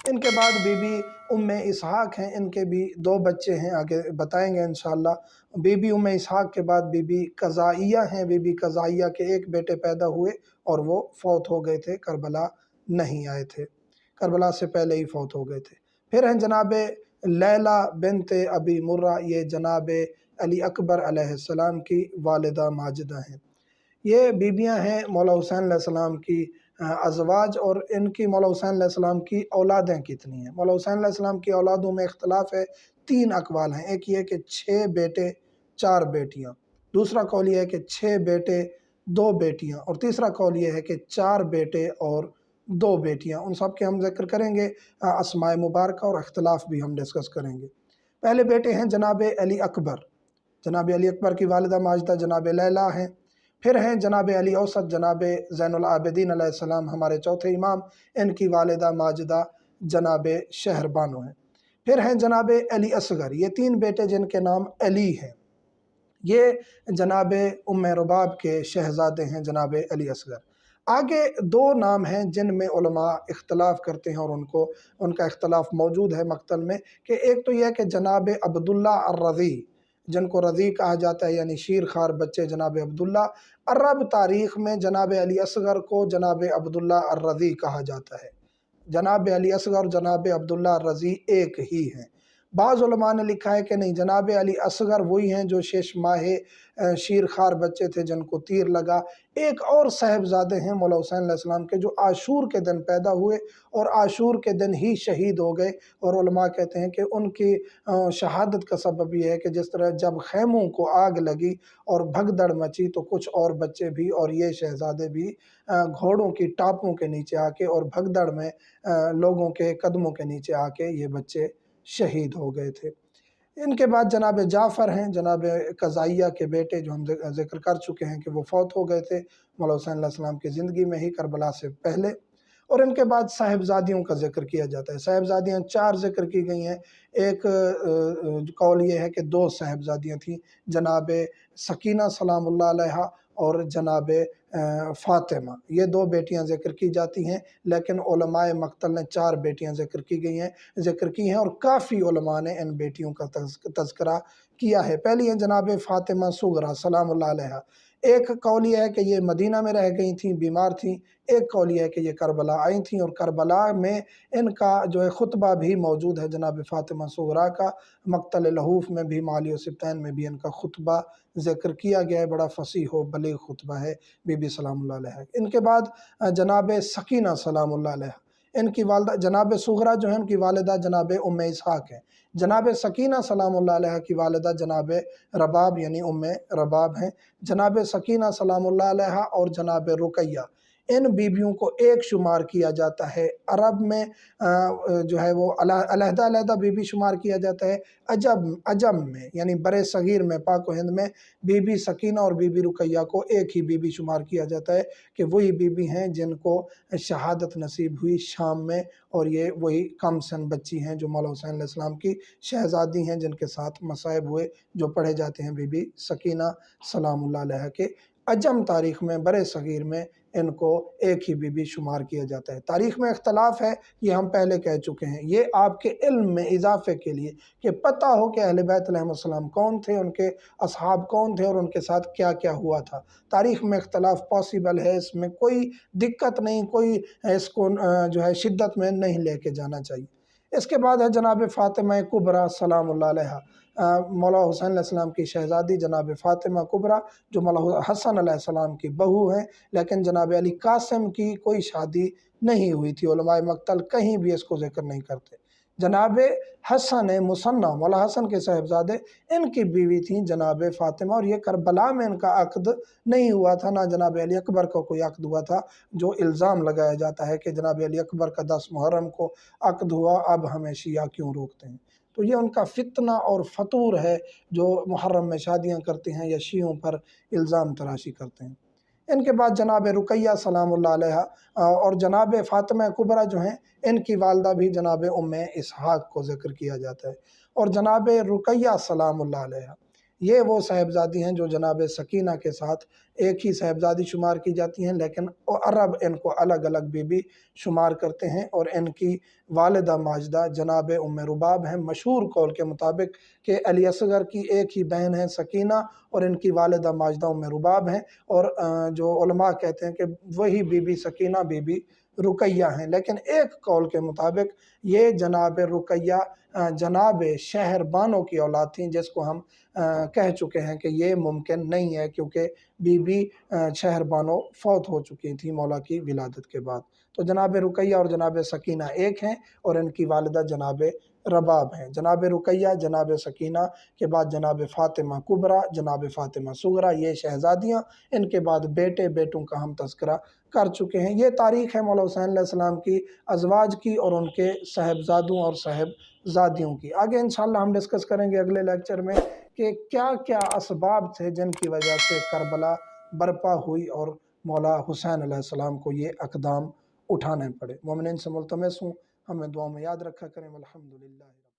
ان کے بعد be be ام اسحاق ہیں، ان کے بھی 2 بچے ہیں، آگے بتائیں گے انشاءاللہ۔ بی بی ام اسحاق کے بعد بی بی قضائیہ ہیں، بی بی قضائیہ کے 1 بیٹے پیدا ہوئے اور وہ فوت ہو گئے تھے، کربلا نہیں آئے تھے، کربلا سے پہلے ہی فوت ہو گئے تھے۔ پھر ہیں جناب لیلہ بنت ابی مرہ، یہ جناب علی اکبر علیہ السلام کی والدہ ماجدہ ہیں۔ یہ بیویاں ہیں مولا حسین علیہ السلام کی ازواج، اور ان کی مولا حسین علیہ السلام کی اولادیں کتنی ہیں؟ مولا حسین علیہ السلام کی اولادوں میں اختلاف ہے، 3 اقوال ہیں۔ ایک یہ کہ 6 بیٹے 4 بیٹیاں، دوسرا قول یہ ہے کہ 6 بیٹے 2 بیٹیاں، اور تیسرا قول یہ ہے کہ 4 بیٹے اور 2 بیٹیاں۔ ان سب کے ہم ذکر کریں گے، اسماء مبارکہ اور اختلاف بھی ہم ڈسکس کریں گے۔ پہلے بیٹے ہیں جناب علی اکبر، جناب علی اکبر کی والدہ ماجدہ جناب لیلہ ہیں۔ پھر ہیں جناب علی اوسط، جناب زین العابدین علیہ السلام ہمارے چوتھے امام، ان کی والدہ ماجدہ جناب شہر بانو ہیں۔ پھر ہیں جناب علی اصغر، یہ 3 بیٹے جن کے نام علی ہیں، یہ جناب ام رباب کے شہزادے ہیں جناب علی اصغر۔ آگے 2 نام ہیں جن میں علماء اختلاف کرتے ہیں، اور ان کا اختلاف موجود ہے مقتل میں، کہ ایک تو یہ ہے کہ جناب عبداللہ الرضی، جن کو رضی کہا جاتا ہے، یعنی شیر خوار بچے جناب عبداللہ۔ عرب تاریخ میں جناب علی اصغر کو جناب عبداللہ الرضی کہا جاتا ہے۔ جناب علی اصغر اور جناب عبداللہ الرضی ایک ہی ہیں۔ بعض علماء نے لکھا ہے کہ نہیں، جناب علی اصغر وہی ہیں جو 6 ماہ شیر خوار بچے تھے جن کو تیر لگا۔ ایک اور صاحبزادے ہیں مولا حسین علیہ السلام کے جو عاشور کے دن پیدا ہوئے اور عاشور کے دن ہی شہید ہو گئے، اور علماء کہتے ہیں کہ ان کی شہادت کا سبب یہ ہے کہ جس طرح جب خیموں کو آگ لگی اور بھگدڑ مچی تو کچھ اور بچے بھی اور یہ شہزادے بھی گھوڑوں کی ٹاپوں کے نیچے آ کے اور بھگدڑ میں لوگوں کے قدموں کے نیچے آ کے یہ بچے شہید ہو گئے تھے۔ ان کے بعد جناب جعفر ہیں، جناب قضائیہ کے بیٹے، جو ہم ذکر کر چکے ہیں کہ وہ فوت ہو گئے تھے مولا حسین علیہ السلام کی زندگی میں ہی، کربلا سے پہلے۔ اور ان کے بعد صاحبزادیوں کا ذکر کیا جاتا ہے۔ صاحبزادیاں 4 ذکر کی گئی ہیں۔ ایک قول یہ ہے کہ 2 صاحبزادیاں تھیں، جناب سکینہ سلام اللہ علیہا اور جناب فاطمہ، یہ 2 بیٹیاں ذکر کی جاتی ہیں، لیکن علماء مقتل نے 4 بیٹیاں ذکر کی ہیں، اور کافی علماء نے ان بیٹیوں کا تذکرہ کیا ہے۔ پہلی ہیں جناب فاطمہ صغرا سلام اللہ علیہا۔ ایک قول یہ ہے کہ یہ مدینہ میں رہ گئی تھیں، بیمار تھیں۔ ایک قول یہ ہے کہ یہ کربلا آئی تھیں، اور کربلا میں ان کا جو ہے خطبہ بھی موجود ہے جناب فاطمہ صغرا کا، مقتل لہوف میں بھی، معالی و سبطین میں بھی ان کا خطبہ ذکر کیا گیا ہے، بڑا فصیح و بلیغ خطبہ ہے بی بی سلام اللہ علیہ۔ ان کے بعد جناب سکینہ سلام اللہ علیہ، ان کی والدہ جناب صغرا جو ہیں ان کی والدہ جناب ام اسحاق ہیں۔ جناب سکینہ سلام اللہ علیہ کی والدہ جناب رباب یعنی ام رباب ہیں۔ جناب سکینہ سلام اللہ علیہ اور جناب رقیہ، ان بیویوں کو ایک شمار کیا جاتا ہے۔ عرب میں جو ہے وہ علیحدہ علیحدہ بیوی شمار کیا جاتا ہے۔ عجم میں یعنی برِ صغیر میں، پاک و ہند میں، بی بی سکینہ اور بی بی رقیہ کو ایک ہی بی بی شمار کیا جاتا ہے کہ وہی بی بی ہیں جن کو شہادت نصیب ہوئی شام میں، اور یہ وہی کم سن بچی ہیں جو مولا حسین علیہ السلام کی شہزادی ہیں، جن کے ساتھ مصائب ہوئے، جو پڑھے جاتے ہیں بی بی سکینہ سلام اللہ علیہ کے۔ عجم تاریخ میں، برِ صغیر میں ان کو ایک ہی بی بی شمار کیا جاتا ہے۔ تاریخ میں اختلاف ہے، یہ ہم پہلے کہہ چکے ہیں، یہ آپ کے علم میں اضافے کے لیے کہ پتہ ہو کہ اہل بیت علیہ السلام کون تھے، ان کے اصحاب کون تھے، اور ان کے ساتھ کیا کیا ہوا تھا۔ تاریخ میں اختلاف پاسبل ہے، اس میں کوئی دقت نہیں، کوئی اس کو جو ہے شدت میں نہیں لے کے جانا چاہیے۔ اس کے بعد ہے جناب فاطمہ کبریٰ سلام اللہ علیہ، مولا حسین علیہ السلام کی شہزادی جناب فاطمہ کبریٰ، جو مولا حسن علیہ السلام کی بہو ہیں، لیکن جناب علی قاسم کی کوئی شادی نہیں ہوئی تھی۔ علماء مقتل کہیں بھی اس کو ذکر نہیں کرتے۔ جناب حسن مصنع، مولا حسن کے صاحبزادے، ان کی بیوی تھیں جناب فاطمہ، اور یہ کربلا میں ان کا عقد نہیں ہوا تھا، نہ جناب علی اکبر کا کوئی عقد ہوا تھا، جو الزام لگایا جاتا ہے کہ جناب علی اکبر کا 10 محرم کو عقد ہوا، اب ہمیں شیعہ کیوں روکتے ہیں۔ تو یہ ان کا فتنہ اور فطور ہے جو محرم میں شادیاں کرتے ہیں یا شیعوں پر الزام تراشی کرتے ہیں۔ ان کے بعد جناب رقیہ سلام اللہ علیہ اور جناب فاطمہ کبریٰ جو ہیں، ان کی والدہ بھی جناب ام اسحاق کو ذکر کیا جاتا ہے۔ اور جناب رقیہ سلام اللہ علیہ، یہ وہ صاحبزادی ہیں جو جناب سکینہ کے ساتھ ایک ہی صاحبزادی شمار کی جاتی ہیں، لیکن عرب ان کو الگ الگ بی شمار کرتے ہیں، اور ان کی والدہ ماجدہ جناب ام رباب ہیں، مشہور قول کے مطابق کہ علی اصغر کی ایک ہی بہن ہے سکینہ، اور ان کی والدہ ماجدہ ام رباب ہیں، اور جو علماء کہتے ہیں کہ وہی بی سکینہ بی رقیہ ہیں، لیکن ایک قول کے مطابق یہ جناب رقیہ جناب شہر بانو کی اولاد تھیں، جس کو ہم کہہ چکے ہیں کہ یہ ممکن نہیں ہے، کیونکہ بی شہر بانو فوت ہو چکی تھی مولا کی ولادت کے بعد۔ تو جناب رقیہ اور جناب سکینہ ایک ہیں، اور ان کی والدہ جناب رباب ہیں۔ جناب رقیہ، جناب سکینہ کے بعد جناب فاطمہ کبریٰ، جناب فاطمہ صغریٰ، یہ شہزادیاں، ان کے بعد بیٹوں کا ہم تذکرہ کر چکے ہیں۔ یہ تاریخ ہے مولا حسین علیہ السلام کی ازواج کی اور ان کے صاحبزادوں اور صاحبزادیوں کی۔ آگے انشاءاللہ ہم ڈسکس کریں گے اگلے لیکچر میں کہ کیا کیا اسباب تھے جن کی وجہ سے کربلا برپا ہوئی اور مولا حسین علیہ السلام کو یہ اقدام اٹھانے پڑے۔ مومنین سے ملتمس ہوں ہمیں دعاؤں میں یاد رکھا کریں۔ والحمدللہ۔